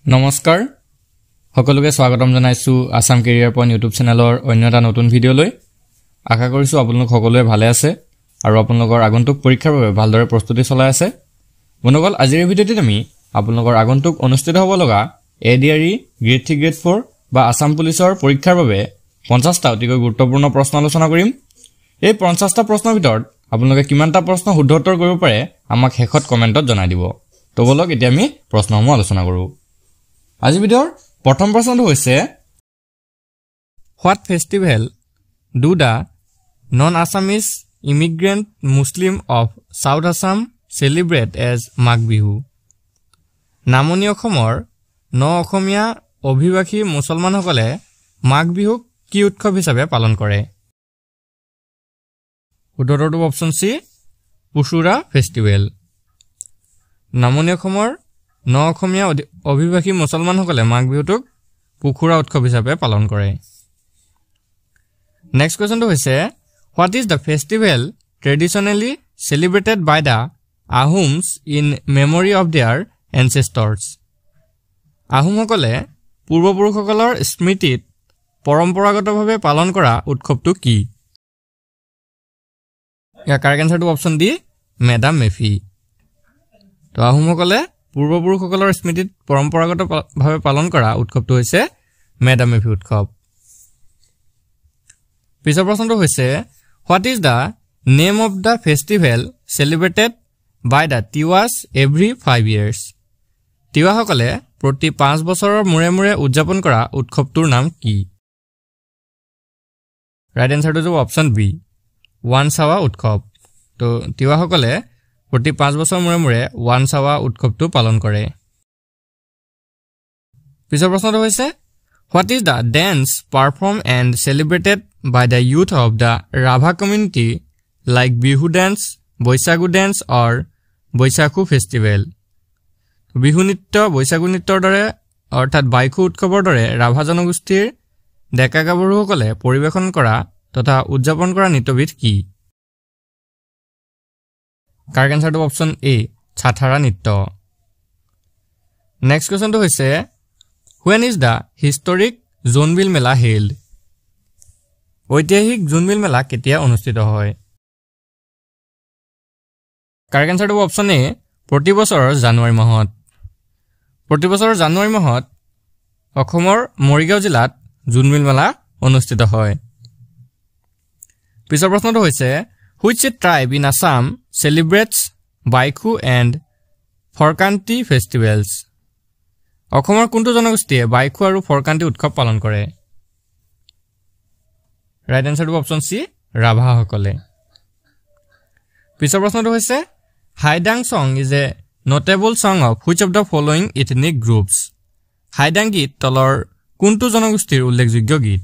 নমস্কাৰ সকলোকে স্বাগতম জনাইছো আসাম কেৰিয়াৰ পইণ্ট ইউটিউব চেনেলৰ অন্য এটা নতুন ভিডিঅ'লৈ আশা কৰিছো আপোনালোক সকলোৱে ভালে আছে আৰু আপোনালোকৰ আগন্তুক পৰীক্ষাৰ বাবে ভালদৰে প্ৰস্তুতি চলাই আছে বন্ধুসকল আজিৰ ভিডিঅ'টিত আমি আপোনালোকৰ আগন্তুক অনুষ্ঠিত হ'ব লগা এডিআৰই গ্ৰেড 3 গ্ৰেড 4 বা আসাম পুলিচৰ পৰীক্ষাৰ বাবে 50টা অতিকৈ গুৰুত্বপূৰ্ণ প্ৰশ্ন আলোচনা কৰিম এই 50টা প্ৰশ্নৰ ভিতৰত আপোনালোকে কিমানটা প্ৰশ্ন শুদ্ধ উত্তৰ কৰিব পাৰে আমাক শেষত কমেন্টত জনাই দিব তো বলক এতিয়া আমি প্ৰশ্নসমূহ আলোচনা কৰো আজি ভিডিঅ'ৰ প্ৰথম প্ৰশ্নটো হৈছে What festival do the non-Assamese immigrant Muslim of South Assam celebrate as Mag Bihu? নামনি অসমৰ অসমীয়া অভিবাসী মুছলমানসকলে মাঘ বিহুক কি উৎসৱ হিচাপে পালন কৰে উত্তৰটো অপচন সি পুশুৰা ফেষ্টিভেল নামনি অসমৰ অসমীয়া অভিবাসী মুছলমানসকলে মাঘ বিহুটোক পুখুৰা উৎসৱ হিচাপে পালন কৰে নেক্সট কোৱেশ্চনটো হৈছে What is the festival traditionally celebrated by the Ahoms in memory of their ancestors? আহোমসকলে পূৰ্বপুৰুষসকলৰ স্মৃতিত পৰম্পৰাগতভাৱে পালন কৰা উৎসৱটো কি ইয়াৰ কাৰেক্ট আনসাৰটো অপচন ডি মেডাম মেফি তো আহোমসকলে পূৰ্বপুৰুষসকলৰ স্মৃতিত পৰম্পৰাগতভাৱে পালন কৰা উৎসৱটো হৈছে মেডাম মেফি উৎসৱ পিছৰ প্ৰশ্নটো হৈছে What is the name of the festival celebrated by the Tiwas every 5 years? তিৱাসকলে প্ৰতি 5 বছৰৰ মূৰে মূৰে উদযাপন কৰা উৎসৱটোৰ নাম কি ৰাইট আনসাৰটো হ'ব অপচন বি ওৱানছাৱা উৎসৱ তো তিৱাসকলে প্ৰতি 5 বছৰ মূৰে মূৰে ওৱানছাৱা উৎসৱটো পালন কৰে পিছৰ প্ৰশ্নটো হৈছে What is the dance performed and celebrated by the youth of the Rabha community like Bihu dance, Boisagu dance or Boisaku festival? Bihu নৃত্য বৈশাগু নৃত্যৰ দৰে অৰ্থাৎ বাইখু উৎসৱৰ দৰে ৰাভা জনগোষ্ঠীৰ ডেকা গাভৰুসকলে পৰিৱেশন কৰা তথা উদযাপন কৰা নৃত্যবিধ কি কাৰেক্ট আনসাৰটো অপচন এ ছাথাৰা নৃত্য নেক্সট কোৱেশ্চনটো হৈছে When is the historic Jonbeel Mela held? ঐতিহাসিক জোনবিল মেলা কেতিয়া অনুষ্ঠিত হয় কাৰেক্ট আনসাৰটো অপচন এ প্ৰতি বছৰৰ জানুৱাৰী মাহত প্ৰতি বছৰৰ জানুৱাৰী মাহত অসমৰ মৰিগাঁও জিলাত জোনবিল মেলা অনুষ্ঠিত হয় পিছৰ প্ৰশ্নটো হৈছে Which tribe in Assam celebrates Baikhu and Forkanti festivals? অসমৰ কোনটো জনগোষ্ঠীয়ে বাইখু আৰু ফৰকান্তি উৎসৱ পালন কৰে ৰাইট আনসাৰটো অপচন সি ৰাভাসকলে পিছৰ প্ৰশ্নটো হৈছে হাইডাং song is a notable song of which of the following ethnic groups? হাইডাং গীত তলৰ কোনটো জনগোষ্ঠীৰ উল্লেখযোগ্য গীত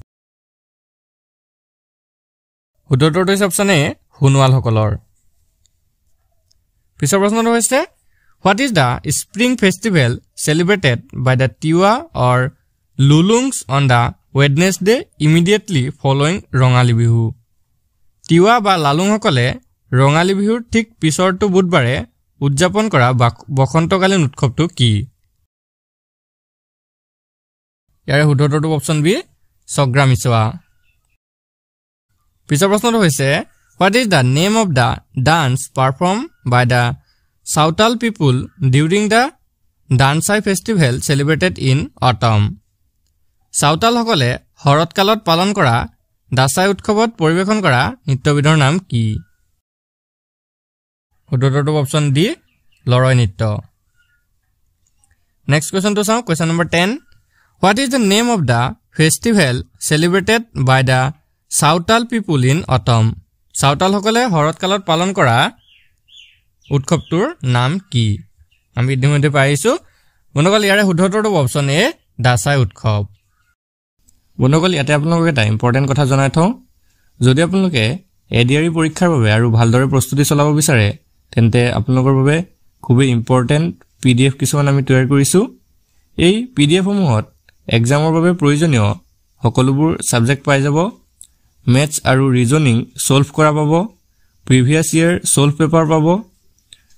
উত্তৰটো হৈছে অপচন এ হুনৱালসকলৰ পিছৰ প্ৰশ্নটো হৈছে What is the spring festival celebrated by the Tiwa or Lulungs on the Wednesday immediately following Rongali Bihu? Tiwa বা লালুংসকলে ৰঙালী বিহুৰ ঠিক পিছৰটো বুধবাৰে উদযাপন কৰা বসন্তকালীন উৎসৱটো কি ইয়াৰ উত্তৰটো অপচন বি সগ্ৰামিছোৱা পিছৰ প্ৰশ্নটো হৈছে What is the name of the dance performed by the Sautal people during the Dansai festival celebrated in autumn? Sautal সকলে শৰৎকালত পালন কৰা দাসাই উৎসৱত পৰিৱেশন কৰা নৃত্যবিধৰ নাম কি উত্তৰটো অপচন ডি লৰয় নৃত্য নেক্সট কোৱেশ্চনটো চাওঁ question number 10 What is the name of the festival celebrated by the Sautal people in autumn? Sautal সকলে শৰৎকালত পালন কৰা উৎসৱটোৰ নাম কি আমি ইতিমধ্যে পাইছো বন্ধুসকল ইয়াৰে শুদ্ধটো অপচন এ দাসাই উৎসৱ বন্ধুসকল ইয়াতে আপোনালোকক এটা ইম্পৰ্টেণ্ট কথা জনাই থওঁ যদি আপোনালোকে এডিআৰই পৰীক্ষাৰ বাবে আৰু ভালদৰে প্ৰস্তুতি চলাব বিচাৰে তেন্তে আপোনালোকৰ বাবে খুবেই ইম্পৰ্টেণ্ট পিডিএফ কিছুমান আমি তৈয়াৰ কৰিছো এই পিডিএফ সমূহত এক্সামৰ বাবে প্ৰয়োজনীয় সকলোবোৰ সাবজেক্ট পাই যাব মেথছ আৰু ৰিজনিং সলভ কৰা পাব প্ৰিভিয়াছ ইয়াৰ সলভ পেপাৰ পাব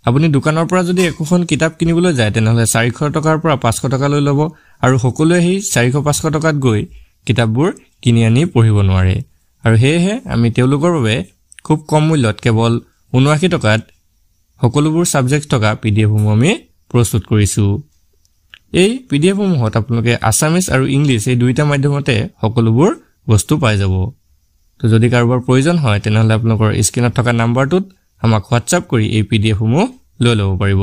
আপুনি দোকানৰ পৰা যদি এখন কিতাপ কিনিবলৈ যায় তেনেহলে 400 টকাৰ পৰা 500 টকা লৈ ল'ব আৰু সকলোৱে সেই 400-500 টকাত গৈ কিতাপবোৰ কিনি আনি পঢ়িব নোৱাৰে আৰু হেহে আমি তেওঁলোকৰ বাবে খুব কম মূল্যত কেৱল 79 টকাত সকলোবোৰ সাবজেক্ট থকা পিডিএফ সমূহ আমি প্ৰস্তুত কৰিছো এই পিডিএফ সমূহত আপোনালোকে আসামিজ আৰু ইংলিশ এই দুইটা মাধ্যমতে সকলোবোৰ বস্তু পাই যাব তো যদি কাৰোবাৰ প্ৰয়োজন হয় তেনেহলে আপোনালোকৰ স্ক্ৰিনত থকা নাম্বাৰটোত আমাক WhatsApp কৰি এই পিডিএফ সমূহ লৈ ল'ব পাৰিব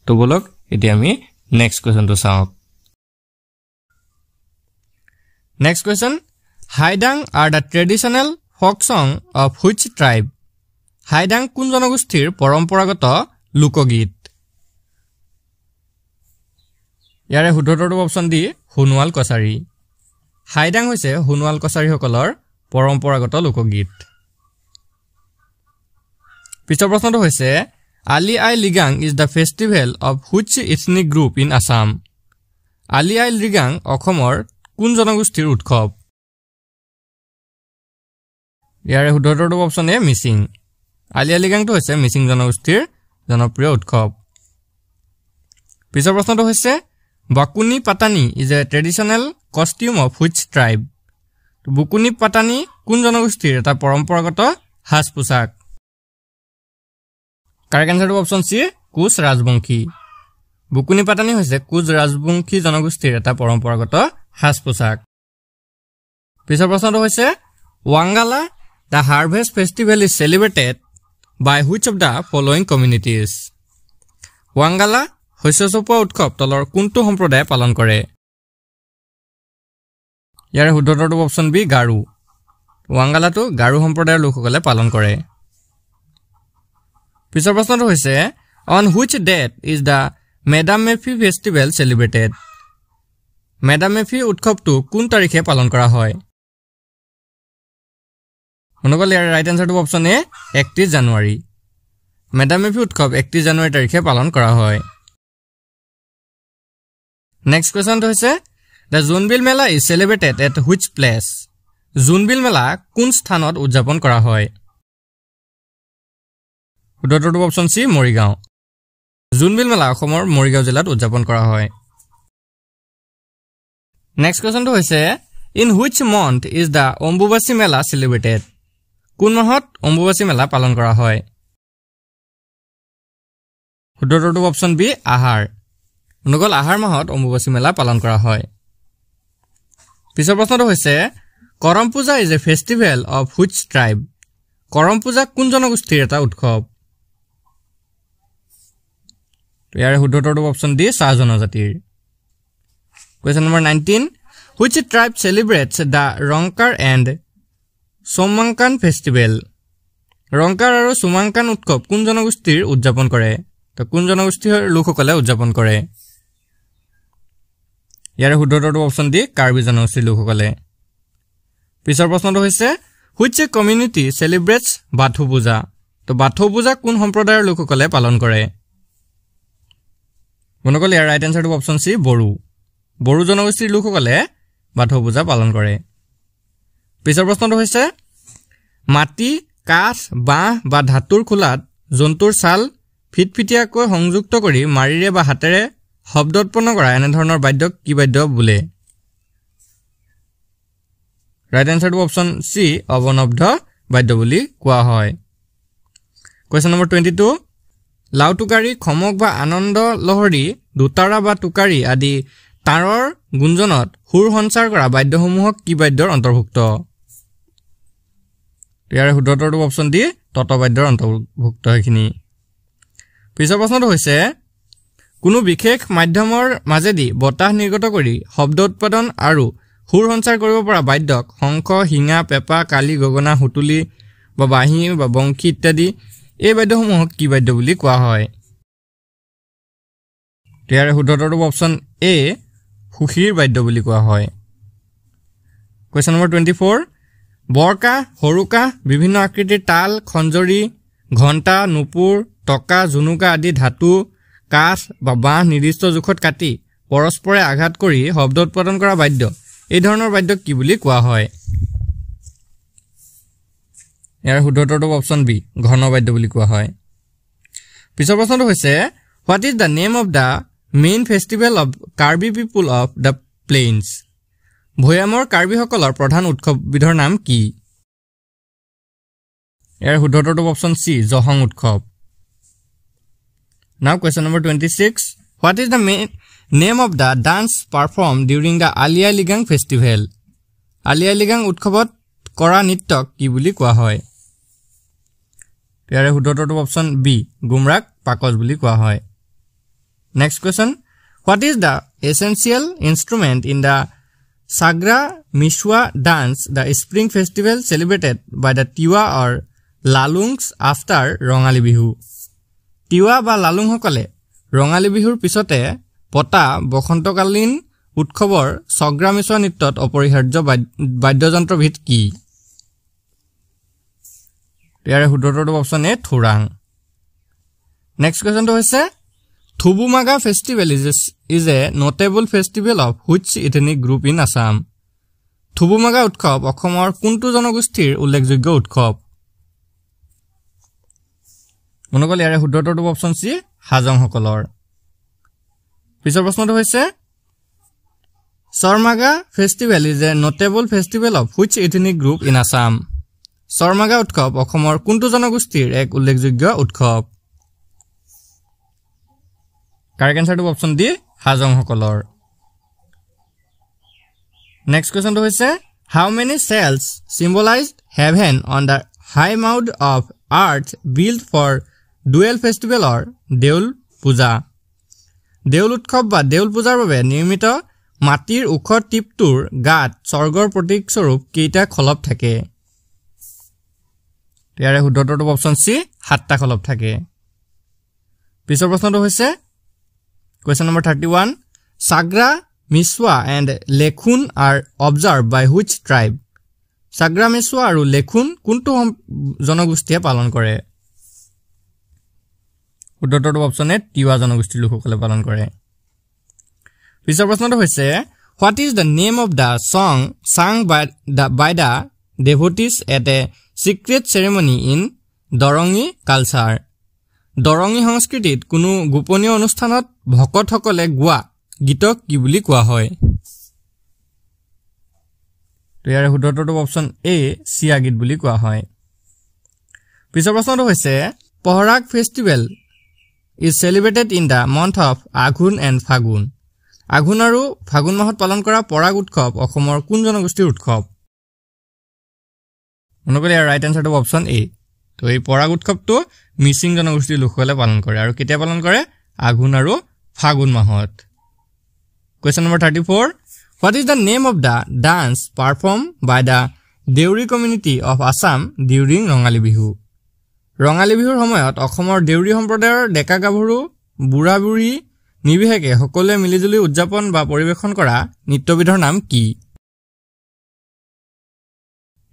তো বলক এতিয়া আমি নেক্সট কোৱেশ্চনটো চাওঁ next question Haidang are the traditional folk song of which tribe Haidang কোন জনগোষ্ঠীৰ পৰম্পৰাগত লোকগীত ইয়াৰে শুদ্ধটো অপচন ডি হুনৱাল কছাৰী হাইডাং হৈছে হুনৱাল কছাৰীসকলৰ পৰম্পৰাগত লোকগীত পিছৰ প্ৰশ্নটো হৈছে আলি আই Ligang is the festival of which ethnic group in Assam আলি আই লিগাং অসমৰ কোন জনগোষ্ঠীৰ উৎসৱ ইয়াৰে শুদ্ধটো অপচন এ মিচিং আলি আই লিগাংটো হৈছে মিচিং জনগোষ্ঠীৰ জনপ্ৰিয় উৎসৱ পিছৰ প্ৰশ্নটো হৈছে বাকুনি Patani is a traditional costume of which tribe বুকুনি Patani কোন জনগোষ্ঠীৰ এটা পৰম্পৰাগত সাজ পোছাক কাৰেক্ট আনসাৰটো অপচন সি কুছ ৰাজবংশী বুকুনি পাটানি হৈছে কুছ ৰাজবংশী জনগোষ্ঠীৰ এটা পৰম্পৰাগত সাজ পোছাক পিছৰ প্ৰশ্নটো হৈছে Wangala the harvest festival is celebrated by which of the following communities Wangala শস্য চপোৱা উৎসৱ তলৰ কোনটো সম্প্ৰদায়ে পালন কৰে ইয়াৰ শুদ্ধটো অপচন বি গাৰু ৱাংগালাটো গাৰু সম্প্ৰদায়ৰ লোকসকলে পালন কৰে পিছৰ প্ৰশ্নটো হৈছে on which date is the Madam Mefi festival celebrated Madam Mefi উৎসৱটো কোন তাৰিখে পালন কৰা হয় অনুকল ইয়াৰ ৰাইট আনসাৰটো অপচন এ 31 জানুৱাৰী Madam Mefi উৎসৱ 31 জানুৱাৰী তাৰিখে পালন কৰা হয় নেক্সট কোৱেশ্চনটো হৈছে The Zoonbil Mela is celebrated at which place? Zoonbil Mela কোন স্থানত উদযাপন কৰা হয়? শুদ্ধটো option C Morigaon Zoonbil Mela অসমৰ মৰিগাঁও জিলাত উদযাপন কৰা হয় নেক্সট কোৱেশ্চনটো হৈছে In which month is the Ombubachi Mela celebrated? কোন মাহত অম্বুবাচী মেলা পালন কৰা হয়? শুদ্ধটো অপচন বি আহাৰ অনুকল আহাৰ মাহত অম্বুবাচী মেলা পালন কৰা হয় পিছৰ প্ৰশ্নটো হৈছে কৰম পূজা is a festival of which tribe Karam পূজা কোন জনগোষ্ঠীৰ এটা উৎসৱ ইয়াৰ শুদ্ধটো অপচন ডি চাহ জনজাতিৰ question number 19 which tribe celebrates the Ronkar and Somankan festival Ronkar আৰু Somankan উৎসৱ কোন জনগোষ্ঠীৰ উদযাপন কৰে তো কোন জনগোষ্ঠীৰ লোকসকলে উদযাপন কৰে ইয়াৰ শুদ্ধটো অপচন ডি কাৰ্বি জনগোষ্ঠীৰ লোকসকলে পিছৰ প্ৰশ্নটো হৈছে which community celebrates বাথৌ পূজা তো বাথৌ পূজা কোন সম্প্ৰদায়ৰ লোকসকলে পালন কৰে মনকল ইয়াৰ ৰাইট আনসাৰটো অপচন সি বড়ো জনগোষ্ঠীৰ লোকসকলে বাথৌ পূজা পালন কৰে পিছৰ প্ৰশ্নটো হৈছে মাটি কাঠ বাঁহ বা ধাতুৰ খোলাত জন্তুৰ ছাল ফিটফিটিয়াকৈ সংযুক্ত কৰি মাৰিৰে বা হাতেৰে শব্দ উৎপন্ন কৰা এনে ধৰণৰ বাদ্যক কি বাদ্য বোলে ৰাইট আনসাৰটো অপচন সি অবনব্ধ বাদ্য বুলি কোৱা হয় কোৱেশ্চন নম্বৰ 22 লাউ টুকাৰী খমক বা আনন্দ লহৰী দুতাৰা বা টুকাৰী আদি তাৰৰ গুঞ্জনত সুৰ সঞ্চাৰ কৰা বাদ্যসমূহক কি বাদ্যৰ অন্তৰ্ভুক্ত ইয়াৰ শুদ্ধটো অপচন ডি ততবাদ্যৰ অন্তৰ্ভুক্ত হয়খিনি পিছৰ প্ৰশ্নটো হৈছে কোনো বিশেষ মাধ্যমৰ মাজেদি বতাহ নিৰ্গত কৰি শব্দ উৎপাদন আৰু সুৰ সঞ্চাৰ কৰিব পৰা বাদ্যক শংখ হিঙা পেপা কালি গগনা হুতুলি বা বাঁহী বা বংশী ইত্যাদি এই বাদ্যসমূহক কি বাদ্য বুলি কোৱা হয় ইয়াৰ শুদ্ধটো অপচন এ সুখীৰ বাদ্য বুলি কোৱা হয় কোৱেশ্চন নম্বৰ 24 বৰকা হৰুকা বিভিন্ন আকৃতিৰ তাল খঞ্জৰী ঘণ্টা নুপুৰ টকা জুনুকা আদি ধাতু কাঠ বা বাঁহ নিৰ্দিষ্ট জোখত কাটি পৰস্পৰে আঘাত কৰি শব্দ উৎপাদন কৰা বাদ্য এই ধৰণৰ বাদ্যক কি বুলি কোৱা হয় ইয়াৰ শুদ্ধটো অপচন বি ঘন বাদ্য বুলি কোৱা হয় পিছৰ প্ৰশ্নটো হৈছে what is the name of the main festival of Karbi people of the plains ভৈয়ামৰ কাৰ্বি সকলৰ প্ৰধান উৎসৱবিধৰ নাম কি ইয়াৰ শুদ্ধটো অপচন সি জহং উৎসৱ Now question number 26 what is the name of the dance performed during the Alia Ligang festival Alia Ligang উৎসৱত কৰা নৃত্যক কি বুলি কোৱা হয় ইয়াৰ শুদ্ধটো অপচন বি গুমৰাক পাকজ বুলি কোৱা হয় Next question what is the essential instrument in the Sagra Mishwa dance the spring festival celebrated by the Tiwa or Lalungs after Rongali Bihu Tiwa বা লালুং সকলে ৰঙালী বিহুৰ পিছতে পতা বসন্তকালীন উৎসৱৰ সগ্ৰা মিছৱা নৃত্যত অপৰিহাৰ্য বাদ্যযন্ত্ৰবিধ কি ইয়াৰ শুদ্ধটো অপচন এ থুৰাং নেক্সট কোৱেশ্চনটো হৈছে থুবুমাগা festival is a notable festival of which ethnic group in Assam থুবুমাগা উৎসৱ অসমৰ কোনটো জনগোষ্ঠীৰ উল্লেখযোগ্য উৎসৱ মনকল ইয়াৰ শুদ্ধটো অপচন সি হাজং সকলৰ পিছৰ প্ৰশ্নটো হৈছে Sarmaga festival is a notable festival of which ethnic group in Assam Sarmaga উৎসৱ অসমৰ কোনটো জনগোষ্ঠীৰ এক উল্লেখযোগ্য উৎসৱ Correct answer to option D Hajong সকলৰ Next question to হৈছে how many cells symbolized heaven on the high mound of earth built for dual festival or দেউল পূজা দেউল উৎসৱ বা দেউল পূজাৰ বাবে নিৰ্মিত মাটিৰ উখ টিপটোৰ গাত স্বৰ্গৰ প্ৰতীক স্বৰূপ কেইটা খলপ থাকে ইয়াৰে শুদ্ধটো অপচন সি 7টা খলপ থাকে পিছৰ প্ৰশ্নটো হৈছে Question number 31 Sagra, Miswa and Lekhun are observed by which tribe? Sagra, Miswa আৰু Lekhun কোনটো জনগোষ্ঠীয়ে পালন কৰে? উত্তৰটো অপচন এ তিৱা জনগোষ্ঠীৰ লোকসকলে পালন কৰে। পিছৰ প্ৰশ্নটো হৈছে What is the name of the song sung by the devotees at a secret ceremony in Dorongi culture? Dorongi সংস্কৃতিত কোনো গোপনীয় অনুষ্ঠানত ভকতসকলে গোৱা গীতক কি বুলি কোৱা হয় ইয়াৰ শুদ্ধটো অপচন এ সিয়া গীত বুলি কোৱা হয় পিছৰ প্ৰশ্নটো হৈছে পহৰাগ festival is celebrated in the month of Aghun and Fagun আঘোণ আৰু ফাগুন মাহত পালন কৰা পৰাগ উৎসৱ অসমৰ কোন জনগোষ্ঠীৰ উৎসৱ মনকলে ৰাইট আনসাৰটো অপচন এ তো এই পৰাগ উৎসৱটো মিচিং জনগোষ্ঠীৰ লোকসকলে পালন কৰে আৰু কেতিয়া পালন কৰে আঘোণ আৰু ফাগুন মাহত Question number 34 What is the name of the dance performed by the Deuri community of Assam during Rongali Bihu Rongali Bihur সময়ত অসমৰ দেউৰী সম্প্ৰদায়ৰ ডেকা গাভৰু বুঢ়া বুঢ়ী নিবিহেকে সকলোৱে মিলিজুলি উদযাপন বা পৰিবেশন কৰা নৃত্যবিধৰ নাম কি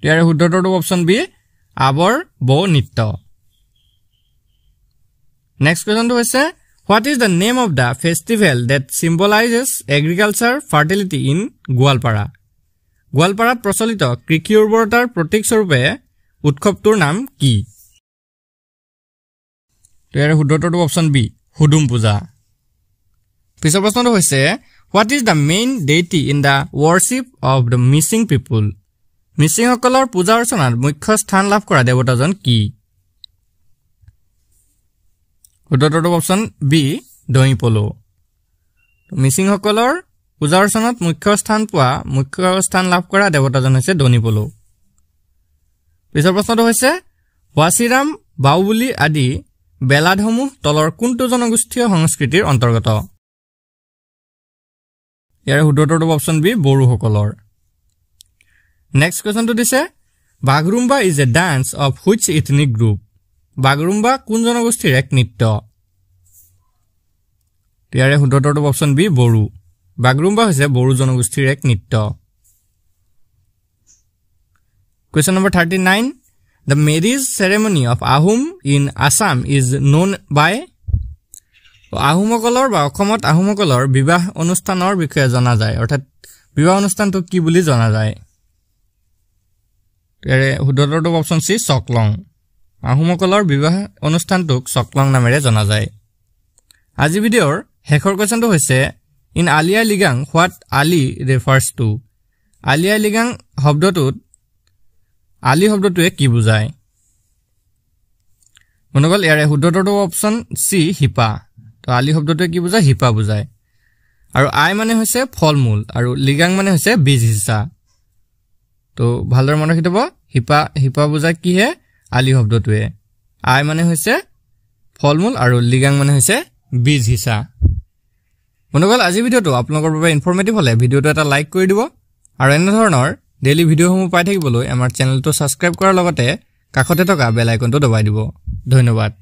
ইয়াৰ শুদ্ধটো অপচন বি আবৰ বৌ নৃত্য Next question to হৈছে What is the name of the festival that symbolizes agriculture fertility in Gwalpara? Gwalparat প্ৰচলিত কৃষি উৰ্বৰতাৰ প্ৰতীক স্বৰূপে উৎসৱটোৰ নাম কি? ইয়াৰ শুদ্ধটো অপচন বি হুদুম পূজা পিছৰ প্ৰশ্নটো হৈছে What is the main deity in the worship of the missing people? Mising সকলৰ পূজা অৰ্চনাত মুখ্য স্থান লাভ কৰা দেৱতাজন কি? শুদ্ধটো অপচন বি দৈপলো মিচিং সকলৰ পূজা অৰ্চনাত মুখ্য স্থান লাভ কৰা দেৱতাজন হৈছে দনিপলো পিছৰ প্ৰশ্নটো হৈছে ৱাছিৰাম বাউবুলি আদি বেলাধমু তলৰ কোনটো জনগোষ্ঠীয় সংস্কৃতিৰ অন্তৰ্গত ইয়াৰ শুদ্ধটো অপচন বি বড়ো সকলৰ নেক্সট কোৱেশ্চনটো দিছে Bagurumba is a dance of which ethnic group Bagurumba কোন জনগোষ্ঠীৰ এক নৃত্য ইয়াৰে শুদ্ধটো অপচন বি বড়ো বাগৰুম্বা হৈছে বড়ো জনগোষ্ঠীৰ এক নৃত্য Question number 39 The marriage ceremony of Ahom in Assam is known by আহোমসকলৰ বা অসমত আহোমসকলৰ বিবাহ অনুষ্ঠানৰ বিষয়ে জনা যায় অৰ্থাৎ বিবাহ অনুষ্ঠানটো কি বুলি জনা যায় ইয়াৰে শুদ্ধটো অপচন সি সকলং আহোমসকলৰ বিবাহ অনুষ্ঠানটোক চকলং নামেৰে জনা যায় আজি ভিডিঅ'ৰ শেষৰ কোৱেশ্চনটো হৈছে in Ali Aye Ligang what Ali refers to Ali Aye Ligang শব্দটোত আলি শব্দটোৱে কি বুজায় বন্ধুসকল ইয়াৰে শুদ্ধ উত্তৰটো অপচন সি হিপা তো আলি শব্দটোৱে কি বুজায় হিপা বুজায় আৰু আই মানে হৈছে ফলমূল আৰু লৃগাং মানে হৈছে বীজ হিচা তো ভালদৰে মনত ৰাখিব হিপা হিপা বুজায় কি হে আলি শব্দটোৱে আই মানে হৈছে ফলমূল আৰু লৃগাং মানে হৈছে বীজ হিচা বন্ধুসকল আজি ভিডিঅ'টো আপোনালোকৰ বাবে ইনফৰমেটিভ হলে ভিডিঅ'টো এটা লাইক কৰি দিব আৰু এনে ধৰণৰ ডেইলি ভিডিঅ'সমূহ পাই থাকিবলৈ আমাৰ চেনেলটো সাবস্ক্ৰাইব কৰাৰ লগতে কাষতে থকা বেল আইকনটো দবাই দিব ধন্যবাদ